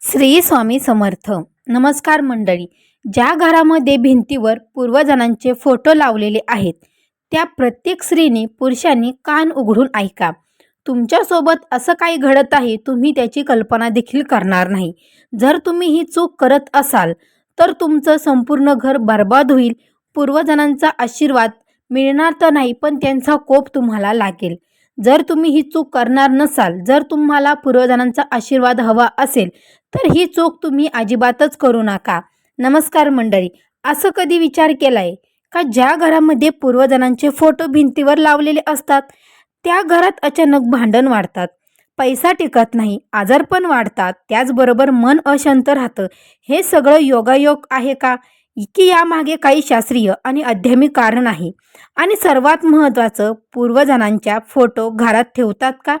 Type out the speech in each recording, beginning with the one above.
श्री स्वामी समर्थ. नमस्कार मंडळी. ज्या घरामध्ये भिंतीवर पूर्वजांचे फोटो लावलेले आहेत त्या प्रत्येक स्त्रीने पुरुषांनी कान उघडून ऐका. तुमच्यासोबत असं काही घडत आहे तुम्ही त्याची कल्पना देखील करणार नाही. जर तुम्ही ही चूक करत असाल तर तुमचं संपूर्ण घर बर्बाद होईल. पूर्वजांचा आशीर्वाद मिळणार तर नाही पण त्यांचा कोप तुम्हाला लागेल. जर तुम्ही ही चूक करणार नसाल, जर तुम्हाला पूर्वजांचा आशीर्वाद हवा असेल तर ही चूक तुम्ही अजिबातच करू नका. नमस्कार मंडळी. असं कधी विचार केलाय का ज्या घरामध्ये पूर्वजांचे फोटो भिंतीवर लावलेले असतात त्या घरात अचानक भांडण वाढतात, पैसा टिकत नाही, आजारपण वाढतात, त्याचबरोबर मन अशांत राहतं. हे सगळं योगायोग आहे का की यामागे काही शास्त्रीय आणि आध्यात्मिक कारण आहे? आणि सर्वात महत्त्वाचं, पूर्वजांच्या फोटो घरात ठेवतात का?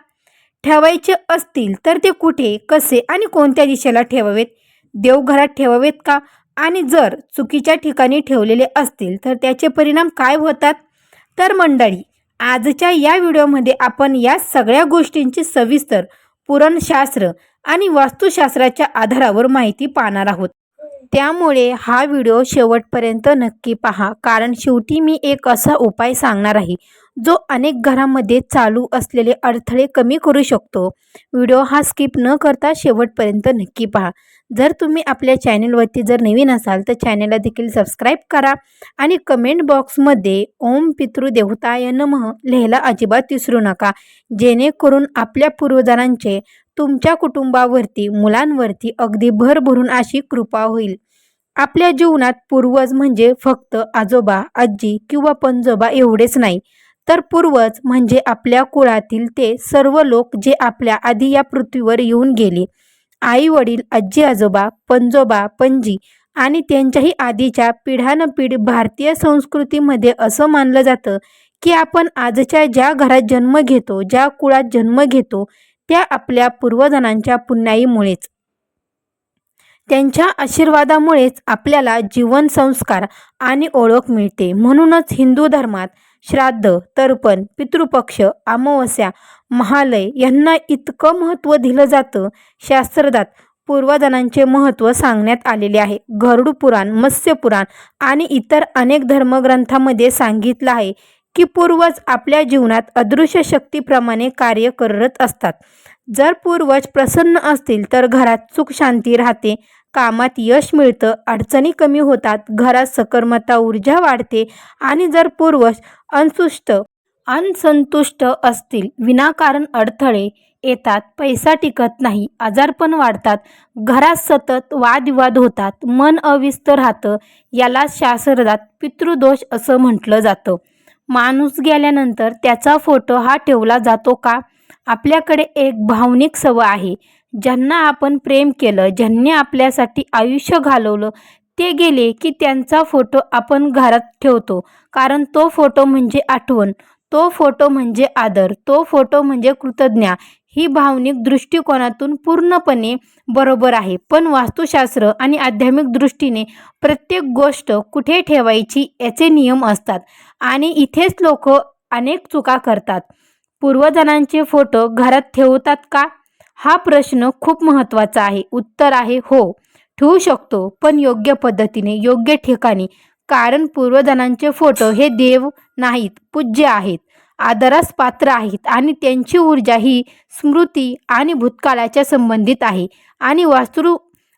ठेवायचे असतील तर ते कुठे, कसे आणि कोणत्या दिशेला ठेवावेत? देवघरात ठेवावेत का? आणि जर चुकीच्या ठिकाणी ठेवलेले असतील तर त्याचे परिणाम काय होतात? तर मंडळी, आजच्या या व्हिडिओमध्ये आपण या सगळ्या गोष्टींची सविस्तर पुराणशास्त्र आणि वास्तुशास्त्राच्या आधारावर माहिती पाहणार आहोत. त्यामुळे हा व्हिडिओ शेवटपर्यंत नक्की पहा, कारण शेवटी मी एक असा उपाय सांगणार आहे जो अनेक घरांमध्ये चालू असलेले अडथळे कमी करू शकतो. व्हिडिओ हा स्किप न करता शेवटपर्यंत नक्की पहा. जर तुम्ही आपल्या चॅनलवरती जर नवीन असाल तर चॅनलला देखील सबस्क्राईब करा आणि कमेंट बॉक्समध्ये ओम पितृदेवताय नमः लिहायला अजिबात विसरू नका, जेणेकरून आपल्या पूर्वजांचे तुमच्या कुटुंबावरती, मुलांवरती अगदी भरभरून अशी कृपा होईल. आपल्या जीवनात पूर्वज म्हणजे फक्त आजोबा, आजी किंवा पणजोबा एवढेच नाही, तर पूर्वज म्हणजे आपल्या कुळातील ते सर्व लोक जे आपल्या आधी या पृथ्वीवर येऊन गेले. आई वडील, आजी आजोबा, पणजोबा, पणजी आणि त्यांच्याही आधीच्या पिढ्यानपिढ भारतीय संस्कृतीमध्ये असं मानलं जातं की आपण आजच्या ज्या घरात जन्म घेतो, ज्या कुळात जन्म घेतो त्या आपल्या पूर्वजांच्या पुण्याईमुळेच, त्यांच्या आशीर्वादामुळेच आपल्याला जीवन, संस्कार आणि ओळख मिळते. म्हणूनच हिंदू धर्मात श्राद्ध, तर्पण, पितृपक्ष, अमावस्या, महालय यांना इतकं महत्त्व दिलं जातं. शास्त्रात पूर्वजांचे महत्त्व सांगण्यात आलेले आहे. गरुड पुराण, मत्स्य पुराण आणि इतर अनेक धर्मग्रंथांमध्ये सांगितलं आहे की पूर्वज आपल्या जीवनात अदृश्य शक्तीप्रमाणे कार्य करत असतात. जर पूर्वज प्रसन्न असतील तर घरात सुख शांती राहते, कामात यश मिळतं, अडचणी कमी होतात, घरात सकारात्मक ऊर्जा वाढते. आणि जर पूर्वज असंतुष्ट असतील, विनाकारण अडथळे येतात, पैसा टिकत नाही, आजारपण वाढतात, घरात सतत वादविवाद होतात, मन अविस्त राहतं, याला शास्त्रात पितृदोष असं म्हटलं जातं. माणूस गेल्यानंतर त्याचा फोटो हा ठेवला जातो का? आपल्याकडे एक भावनिक सवय आहे. ज्यांना आपण प्रेम केलं, ज्यांनी आपल्यासाठी आयुष्य घालवलं, ते गेले की त्यांचा फोटो आपण घरात ठेवतो, कारण तो फोटो म्हणजे आठवण, तो फोटो म्हणजे आदर, तो फोटो म्हणजे कृतज्ञता. ही भावनिक दृष्टिकोनातून पूर्णपणे बरोबर आहे, पण वास्तुशास्त्र आणि आध्यात्मिक दृष्टीने प्रत्येक गोष्ट कुठे ठेवायची याचे नियम असतात आणि इथेच लोक अनेक चुका करतात. पूर्वजांचे फोटो घरात ठेवतात का? हा प्रश्न खूप महत्त्वाचा आहे. उत्तर आहे हो, ठेवू शकतो, पण योग्य पद्धतीने, योग्य ठिकाणी. कारण पूर्वजांचे फोटो हे देव नाहीत, पूज्य आहेत, आदरास पात्र आहेत आणि त्यांची ऊर्जा ही स्मृती आणि भूतकाळाच्या संबंधित आहे. आणि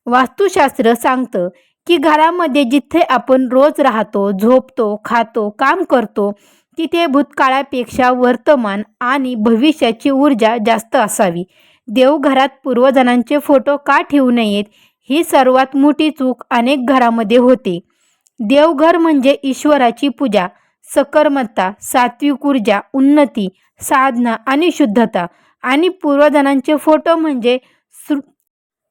वास्तुशास्त्र सांगतं की घरामध्ये जिथे आपण रोज राहतो, झोपतो, खातो, काम करतो तिथे भूतकाळापेक्षा वर्तमान आणि भविष्याची ऊर्जा जास्त असावी. देवघरात पूर्वजांचे फोटो का ठेवू नयेत ही सर्वात मोठी चूक अनेक घरामध्ये होते. देवघर म्हणजे ईश्वराची पूजा, सकारात्मकता, सात्विक ऊर्जा, उन्नती, साधना आणि शुद्धता. आणि पूर्वजांचे फोटो म्हणजे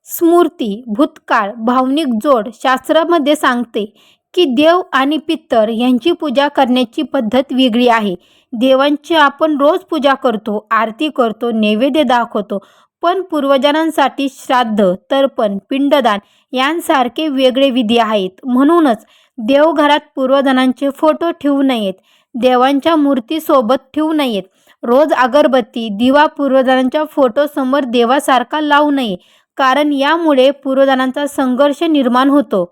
स्मृती, भूतकाळ, भावनिक जोड. शास्त्रामध्ये सांगते की देव आणि पितर यांची पूजा करण्याची पद्धत वेगळी आहे. देवांची आपण रोज पूजा करतो, आरती करतो, नैवेद्य दाखवतो, पण पूर्वजांसाठी श्राद्ध, तर्पण, पिंडदान यांसारखे वेगळे विधी आहेत. म्हणूनच देवघरात पूर्वजांचे फोटो ठेवू नयेत, देवांच्या मूर्तीसोबत ठेवू नयेत. रोज अगरबत्ती, दिवा पूर्वजांच्या फोटोसमोर देवासारखा लावू नये, कारण यामुळे पूर्वजांचा संघर्ष निर्माण होतो.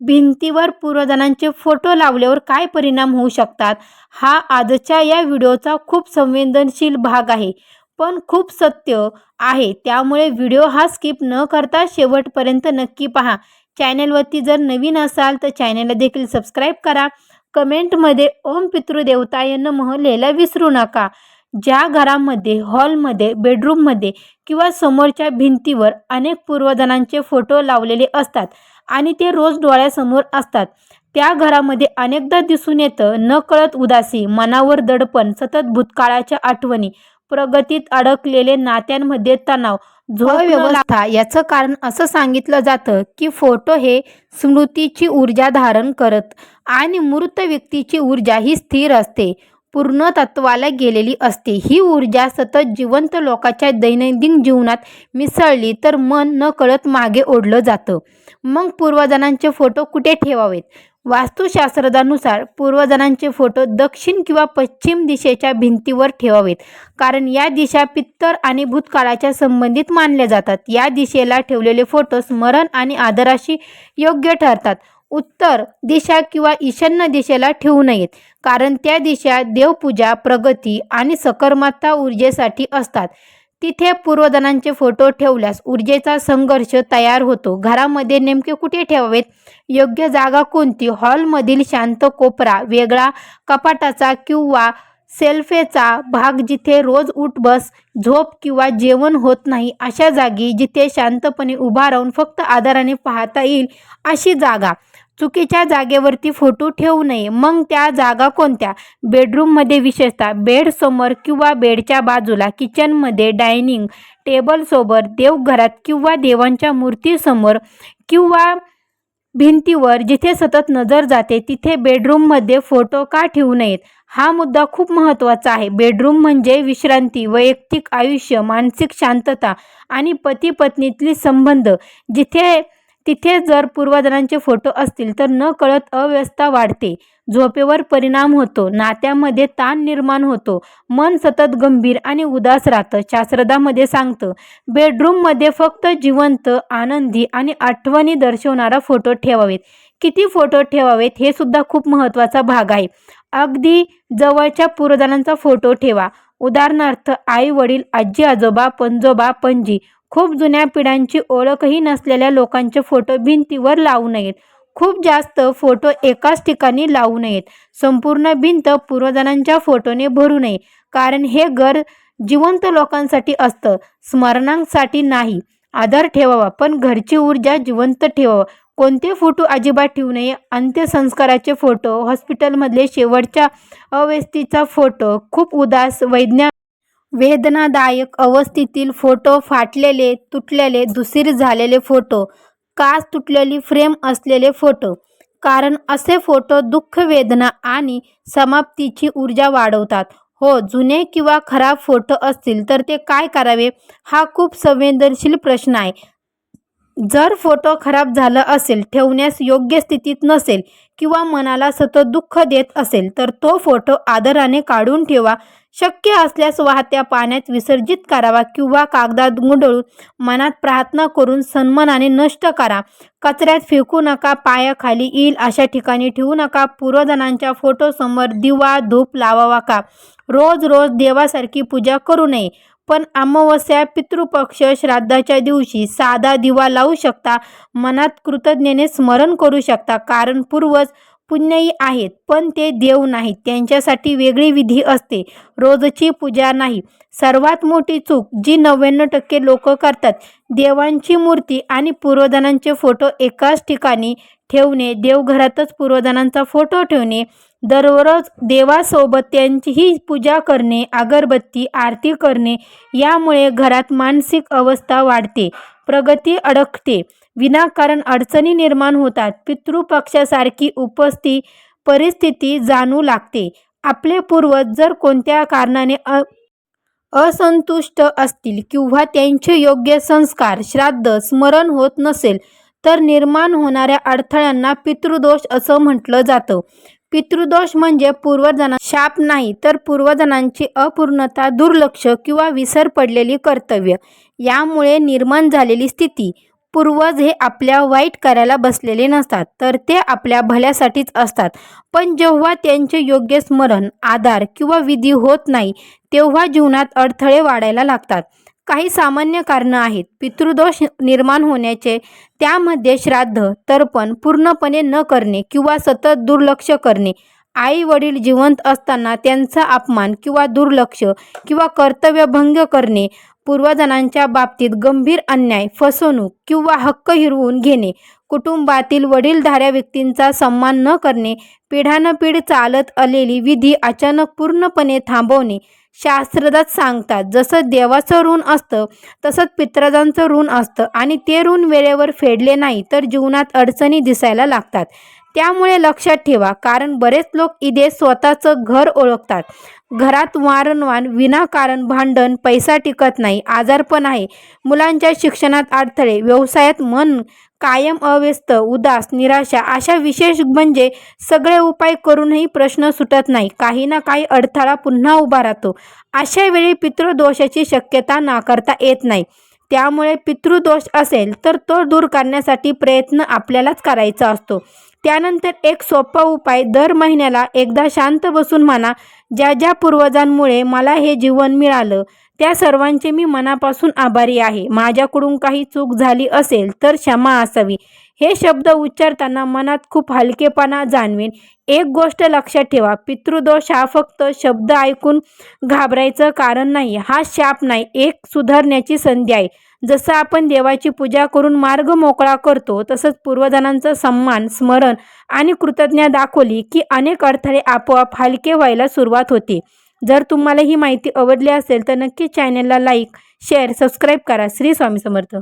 भिंतीवर पूर्वजांचे फोटो लावल्यावर काय परिणाम होऊ शकतात, हा आजच्या या व्हिडिओचा खूप संवेदनशील भाग आहे, पण खूप सत्य आहे. त्यामुळे व्हिडिओ हा स्किप न करता शेवटपर्यंत नक्की पहा. चॅनलवरती जर नवीन असाल तर चॅनलला देखील सबस्क्राईब करा. कमेंटमध्ये ओम पितृदेवताय नमः लिहायला विसरू नका. ज्या घरामध्ये, हॉलमध्ये, बेडरूममध्ये किंवा समोरच्या भिंतीवर अनेक पूर्वजांचे फोटो लावलेले असतात आणि ते रोज डोळ्यासमोर असतात, त्या घरामध्ये अनेकदा दिसून येतं नकळत उदासी, मनावर दडपण, सतत भूतकाळाच्या आठवणी, प्रगतीत अडकलेले नात्यांमध्ये तणाव, झोप व्यवस्था. याचं कारण असं सांगितलं जातं की फोटो हे स्मृतीची ऊर्जा धारण करत आणि मृत व्यक्तीची ऊर्जा ही स्थिर असते, पूर्णतत्वाला गेलेली असते. ही ऊर्जा सतत जिवंत लोकांच्या दैनंदिन जीवनात मिसळली तर मन नकळत मागे ओढलं जातं. मग पूर्वजांचे फोटो कुठे ठेवावेत? वास्तुशास्त्रानुसार पूर्वजांचे फोटो दक्षिण किंवा पश्चिम दिशेच्या भिंतीवर ठेवावेत, कारण या दिशा पितर आणि भूतकाळाच्या संबंधित मानल्या जातात. या दिशेला ठेवलेले फोटो स्मरण आणि आदराशी योग्य ठरतात. उत्तर दिशा किंवा ईशान्य दिशेला ठेवू नयेत, कारण त्या दिशा देवपूजा, प्रगती आणि सकारात्मक ऊर्जेसाठी असतात. तिथे पूर्वजांचे फोटो ठेवल्यास ऊर्जेचा संघर्ष तयार होतो. घरामध्ये नेमके कुठे ठेवावेत? योग्य जागा कोणती? हॉलमधील शांत कोपरा, वेगळा कपाटाचा किंवा सेल्फेचा भाग जिथे रोज उठ बस, झोप किंवा जेवण होत नाही अशा जागी, जिथे शांतपणे उभा राहून फक्त आदराने पाहता येईल अशी जागा. चुकीच्या जागेवरती फोटो ठेवू नये. मग त्या जागा कोणत्या? बेडरूममध्ये, विशेषतः बेडसमोर किंवा बेडच्या बाजूला, किचनमध्ये, डायनिंग टेबलसोबत, देवघरात किंवा देवांच्या मूर्तीसमोर किंवा भिंतीवर जिथे सतत नजर जाते तिथे बेडरूममध्ये फोटो का ठेवू नयेत? हा मुद्दा खूप महत्त्वाचा आहे. बेडरूम म्हणजे विश्रांती, वैयक्तिक आयुष्य, मानसिक शांतता आणि पती पत्नीतील संबंध. तिथे जर पूर्वजांचे फोटो असतील तर नकळत अव्यवस्था वाढते, झोपेवर परिणाम होतो, नात्यामध्ये ताण निर्माण होतो, मन सतत गंभीर आणि उदास राहतं. शास्त्रामध्ये सांगतं, बेडरूममध्ये फक्त जिवंत, आनंदी आणि आठवणी दर्शवणारा फोटो ठेवावेत. किती फोटो ठेवावेत हे सुद्धा खूप महत्त्वाचा भाग आहे. अगदी जवळच्या पूर्वजांचा फोटो ठेवा. उदाहरणार्थ आई वडील, आजी आजोबा, पणजोबा पणजी. खूप जुन्या पिढ्यांची ओळखही नसलेल्या लोकांचे फोटो भिंतीवर लावू नयेत. खूप जास्त फोटो एकाच ठिकाणी लावू नयेत. संपूर्ण भिंत पूर्वजांच्या फोटोने भरू नये, कारण हे घर जिवंत लोकांसाठी असतं, स्मरणांसाठी नाही. आदर ठेवावा, पण घरची ऊर्जा जिवंत ठेवावा. कोणते फोटो अजिबात ठेवू नये? अंत्यसंस्काराचे फोटो, हॉस्पिटलमधले शेवटच्या अवस्थेचा फोटो, खूप उदास, वेदनादायक अवस्थेतील फोटो, फाटलेले, तुटलेले, दुसीर झालेले फोटो, काच तुटलेली फ्रेम असलेले फोटो. कारण असे फोटो दुःख, वेदना आणि समाप्तीची ऊर्जा वाढवतात. हो, जुने किंवा खराब फोटो असतील तर ते काय करावे? हा खूप संवेदनशील प्रश्न आहे. जर फोटो खराब झाला असेल, ठेवण्यास योग्य स्थितीत नसेल किंवा मनाला सतत दुःख देत असेल तर तो फोटो आदराने काढून ठेवा. शक्य असल्यास वाहत्या पाण्यात विसर्जित करावा किंवा कागदात गुंडाळून मनात प्रार्थना करून सन्मानाने नष्ट करा. कचऱ्यात फेकू नका, पायाखाली येईल अशा ठिकाणी ठेवू नका. पूर्वजांच्या फोटोसमोर दिवा धूप लावावा का? रोज रोज देवासारखी पूजा करू नये, पण अमावस्या, पितृपक्ष, श्राद्धाच्या दिवशी साधा दिवा लावू शकता. मनात कृतज्ञतेने स्मरण करू शकता, कारण पूर्वज पुण्यही आहेत, पण ते देव नाहीत. त्यांच्यासाठी वेगळी विधी असते, रोजची पूजा नाही. सर्वात मोठी चूक जी 99% लोक करतात, देवांची मूर्ती आणि पूर्वजांचे फोटो एकाच ठिकाणी ठेवणे. देवघरातच पूर्वजांचा फोटो ठेवणे, दररोज देवासोबत त्यांचीही पूजा करणे, अगरबत्ती आरती करणे. यामुळे घरात मानसिक अवस्था वाढते, प्रगती अडकते, विनाकारण अडचणी निर्माण होतात. पितृपक्षासारखी परिस्थिती जाणू लागते. आपले पूर्वज जर कोणत्या कारणाने असंतुष्ट असतील किंवा त्यांचे योग्य संस्कार, श्राद्ध स्मरण होत नसेल तर निर्माण होणाऱ्या अडथळ्यांना पितृदोष असं म्हटलं जातं. पितृदोष म्हणजे पूर्वजांना शाप नाही, तर पूर्वजांची अपूर्णता, दुर्लक्ष किंवा विसर पडलेली कर्तव्य यामुळे निर्माण झालेली स्थिती. पूर्वज हे आपल्या वाईट करायला बसलेले नसतात, तर ते आपल्या भल्यासाठीच असतात. पण जेव्हा त्यांचे योग्य स्मरण, आधार किंवा विधी होत नाही, तेव्हा जीवनात अडथळे वाढायला लागतात. काही सामान्य कारणं आहेत पितृदोष निर्माण होण्याचे. त्यामध्ये श्राद्ध, तर्पण पूर्णपणे न करणे किंवा सतत दुर्लक्ष करणे, आई वडील जिवंत असताना त्यांचा अपमान किंवा दुर्लक्ष किंवा कर्तव्यभंग करणे, पूर्वजांच्या बाबतीत गंभीर अन्याय, फसवणूक किंवा हक्क हिरवून घेणे, कुटुंबातील वडीलधाऱ्या व्यक्तींचा सन्मान न करणे, पिढ्यानपिढ चालत आलेली विधी अचानक पूर्णपणे थांबवणे. शास्त्रज्ञ सांगतात, जसं देवाचं ऋण असतं तसंच पितृजांचं ऋण असतं आणि ते ऋण वेळेवर फेडले नाही तर जीवनात अडचणी दिसायला लागतात. त्यामुळे लक्षात ठेवा, कारण बरेच लोक इथे स्वतःचं घर ओळखतात. घरात वारंवार विनाकारण भांडण, पैसा टिकत नाही, आजारपण आहे, मुलांच्या शिक्षणात अडथळे, व्यवसायात मन कायम अव्यस्त, उदास, निराशा, अशा विशेष म्हणजे सगळे उपाय करूनही प्रश्न सुटत नाही. काही ना काही अडथळा पुन्हा उभा राहतो. अशा वेळी पितृदोषाची शक्यता नाकारता येत नाही. त्यामुळे पितृदोष असेल तर तो दूर करण्यासाठी प्रयत्न आपल्यालाच करायचा असतो. त्यानंतर एक सोपा उपाय, दर महिन्याला एकदा शांत बसून म्हणा, ज्या ज्या पूर्वजांमुळे मला हे जीवन मिळालं त्या सर्वांचे मी मनापासून आभारी आहे. माझ्याकडून काही चूक झाली असेल तर क्षमा असावी. हे शब्द उच्चारताना मनात खूप हलकेपणा जाणवेल. एक गोष्ट लक्षात ठेवा, पितृदोष हा फक्त शब्द ऐकून घाबरायचं कारण नाही. हा शाप नाही, एक सुधारण्याची संधी आहे. जसं आपण देवाची पूजा करून मार्ग मोकळा करतो, तसंच पूर्वजांचा सन्मान, स्मरण आणि कृतज्ञता दाखवली की अनेक अडथळे आपोआप हलके व्हायला सुरुवात होते. जर तुम्हाला ही माहिती आवडली असेल तर नक्की चॅनलला लाईक, शेअर, सबस्क्राईब करा. श्री स्वामी समर्थ.